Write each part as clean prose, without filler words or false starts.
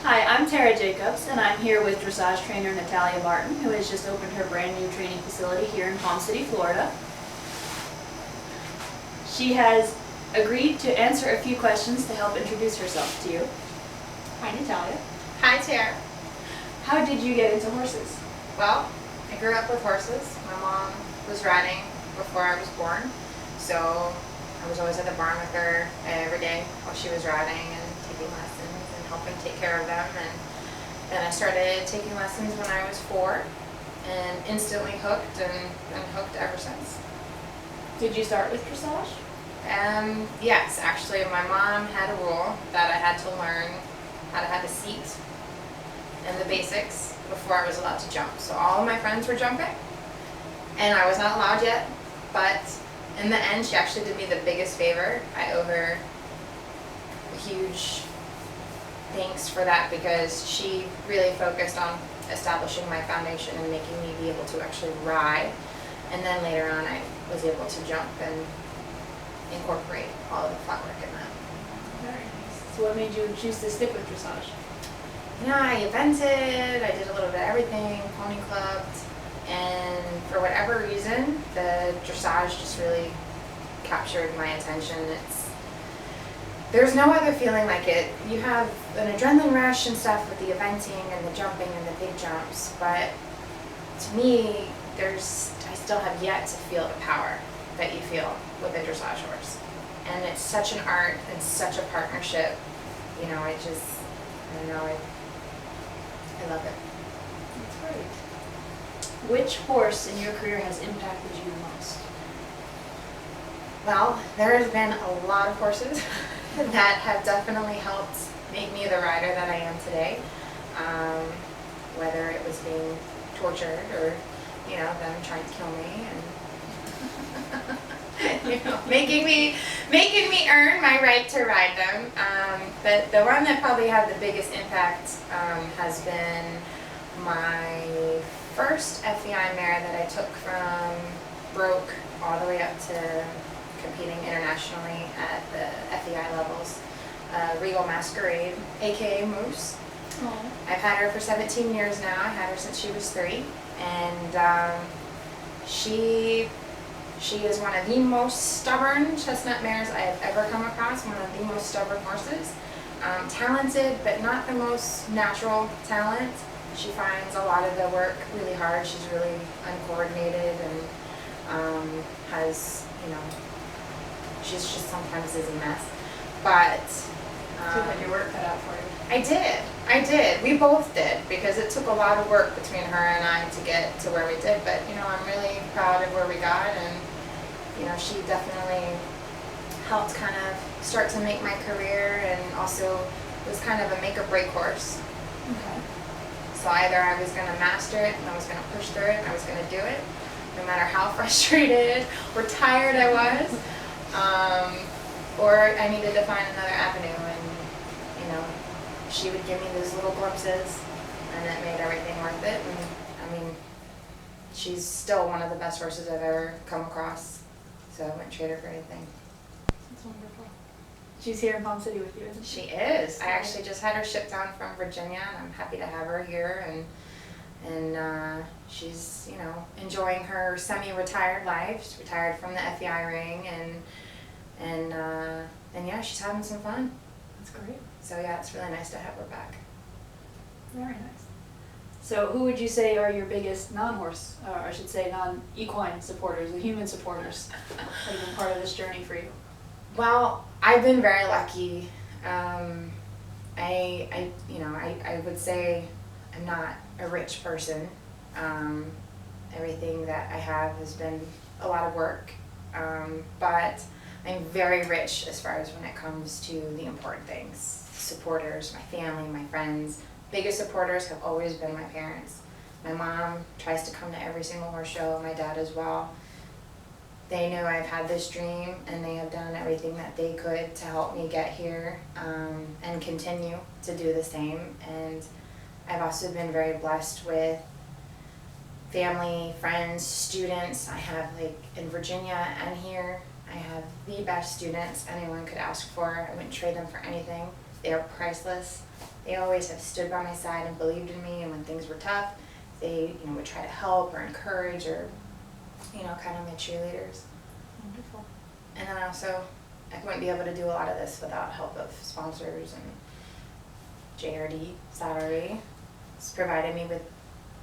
Hi, I'm Tara Jacobs, and I'm here with dressage trainer Natalia Martin, who has just opened her brand new training facility here in Palm City, Florida. She has agreed to answer a few questions to help introduce herself to you. Hi, Natalia. Hi, Tara. How did you get into horses? Well, I grew up with horses. My mom was riding before I was born, so I was always at the barn with her every day while she was riding and taking lessons and helping take care of them. And then I started taking lessons when I was 4 and instantly hooked and been hooked ever since. Did you start with dressage? Yes, actually my mom had a rule that I had to learn how to have a seat and the basics before I was allowed to jump. So all of my friends were jumping and I was not allowed yet, but in the end she actually did me the biggest favor. I owe her a huge thanks for that because she really focused on establishing my foundation and making me be able to actually ride, and then later on I was able to jump and incorporate all of the footwork in that. Very nice. So what made you choose to stick with dressage? I evented, I did a little bit of everything, pony clubbed, and for whatever reason, the dressage just really captured my attention. There's no other feeling like it. You have an adrenaline rush and stuff with the eventing and the jumping and the big jumps, but to me, I still have yet to feel the power that you feel with a dressage horse. And it's such an art and such a partnership. I don't know, I love it. That's great. Which horse in your career has impacted you the most? Well, there has been a lot of horses that have definitely helped make me the rider that I am today. Whether it was being tortured or, them trying to kill me and making me earn my right to ride them. But the one that probably had the biggest impact has been my first FEI mare that I took from broke all the way up to competing internationally at the FEI levels. Regal Masquerade, aka Moose. Aww. I've had her for 17 years now. I had her since she was 3, and she is one of the most stubborn chestnut mares I have ever come across, one of the most stubborn horses. Talented, but not the most natural talent. She finds a lot of the work really hard. She's really uncoordinated and she's just sometimes is a mess. But So you had your work cut out for you. I did. We both did, because it took a lot of work between her and I to get to where we did. But I'm really proud of where we got, and she definitely helped kind of start to make my career, and also was kind of a make or break horse. Okay. So either I was going to master it and I was going to push through it and I was going to do it, no matter how frustrated or tired I was, or I needed to find another avenue, and she would give me those little glimpses, and it made everything worth it. And she's still one of the best horses I've ever come across, so I wouldn't trade her for anything. That's wonderful. She's here in Palm City with you, isn't she? She is. I actually just had her shipped down from Virginia, and I'm happy to have her here, and she's enjoying her semi-retired life. She's retired from the FEI ring, and yeah, she's having some fun. That's great. So yeah, it's really nice to have her back. Very nice. So who would you say are your biggest non-horse, or I should say non-equine supporters, the human supporters that have been part of this journey for you? Well, I've been very lucky. I would say I'm not a rich person. Everything that I have has been a lot of work, but I'm very rich as far as when it comes to the important things. Supporters, my family, my friends. Biggest supporters have always been my parents. My mom tries to come to every single horse show, my dad as well. They know I've had this dream, and they have done everything that they could to help me get here, and continue to do the same. And I've also been very blessed with family, friends, students. I have, in Virginia and here, I have the best students anyone could ask for. I wouldn't trade them for anything. They are priceless. They always have stood by my side and believed in me, and when things were tough, they, you know, would try to help or encourage or, you know, kind of my cheerleaders. Wonderful. And then also, I wouldn't be able to do a lot of this without help of sponsors, and JRD Salary has provided me with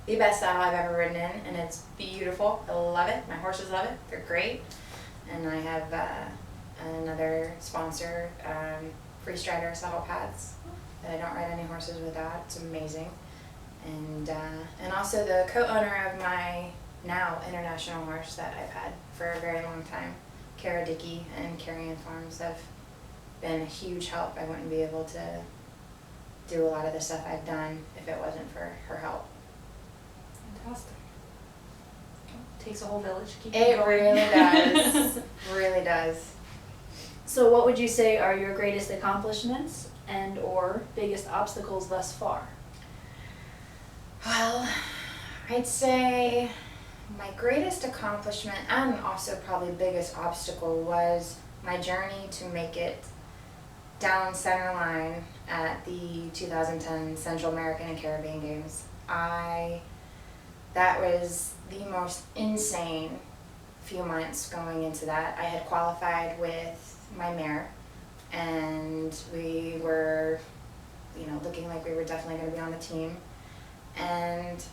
the best saddle I've ever ridden in, and it's beautiful. I love it. My horses love it. They're great. And I have another sponsor, Freestrider Saddle Pads, that I don't ride any horses without. It's amazing. And also the co-owner of my now international horse that I've had for a very long time, Kara Dickey and Carrion Farms, have been a huge help. I wouldn't be able to do a lot of the stuff I've done if it wasn't for her help. Fantastic. Takes a whole village to keep It going. really does. Really does. So what would you say are your greatest accomplishments and or biggest obstacles thus far? Well, I'd say my greatest accomplishment and also probably biggest obstacle was my journey to make it down center line at the 2010 Central American and Caribbean Games. That was the most insane few months going into that. I had qualified with my mare, and we were, you know, looking like we were definitely going to be on the team. And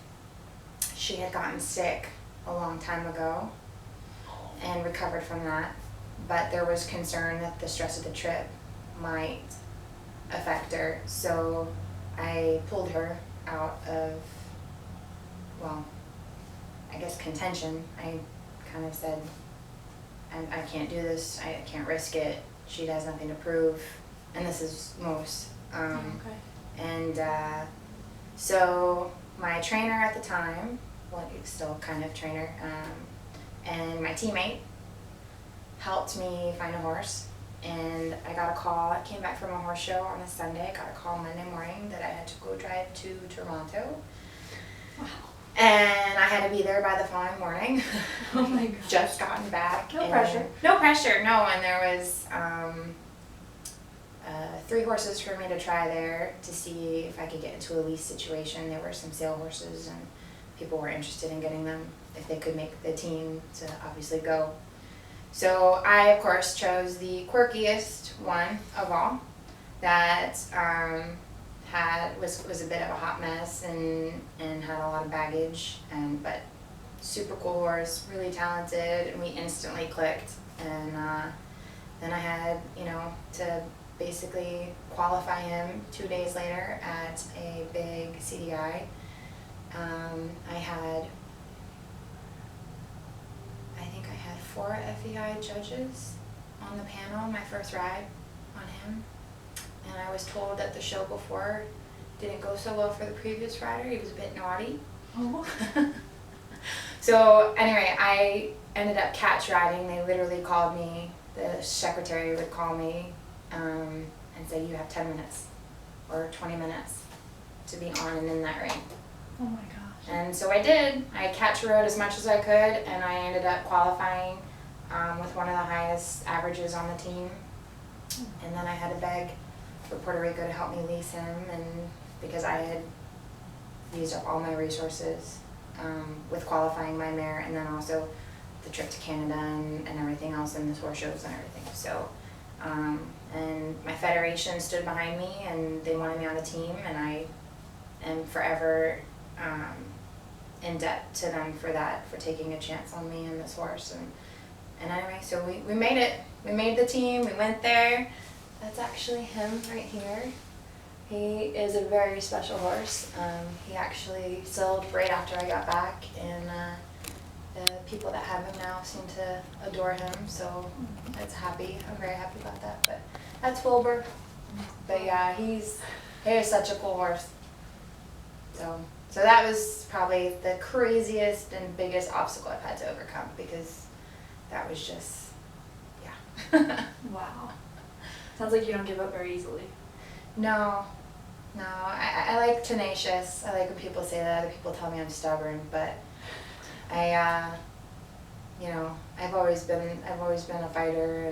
she had gotten sick a long time ago and recovered from that, but there was concern that the stress of the trip might affect her, so I pulled her out of, well, I guess contention. I kind of said, I can't do this, I can't risk it, she has nothing to prove, and this is most. Okay. And so my trainer at the time, well, still kind of trainer, and my teammate helped me find a horse. And I got a call. I came back from a horse show on a Sunday. I got a call Monday morning that I had to go drive to Toronto. Wow. And I had to be there by the following morning. Oh my gosh. Just gotten back. No pressure. No pressure, no. And there was 3 horses for me to try there to see if I could get into a lease situation. There were some sale horses, and people were interested in getting them if they could make the team to obviously go. So I, of course, chose the quirkiest one of all that was a bit of a hot mess and had a lot of baggage, but super cool horse, really talented, and we instantly clicked. And then I had, you know, to basically qualify him 2 days later at a big CDI. I think I had 4 FEI judges on the panel my first ride on him, and I was told that the show before didn't go so well for the previous rider. He was a bit naughty. Oh. So anyway, I ended up catch riding. They literally called me, the secretary would call me and say, you have 10 minutes or 20 minutes to be on and in that ring. Oh my gosh. And so I did. I catch rode as much as I could, and I ended up qualifying with one of the highest averages on the team. And then I had to beg for Puerto Rico to help me lease him, and because I had used up all my resources with qualifying my mare, and then also the trip to Canada and everything else, and the tour shows and everything. So, and my federation stood behind me, and they wanted me on the team, and I am forever in debt to them for that, for taking a chance on me and this horse. And anyway, so we made it. We made the team. We went there. That's actually him right here. He is a very special horse. He actually sold right after I got back, and the people that have him now seem to adore him, so that's happy. I'm very happy about that. But that's Wilbur. But yeah, he is such a cool horse. So that was probably the craziest and biggest obstacle I've had to overcome, because that was just, yeah. Wow. Sounds like you don't give up very easily. No, I like tenacious. I like when people say that. Other people tell me I'm stubborn, but you know, I've always been a fighter,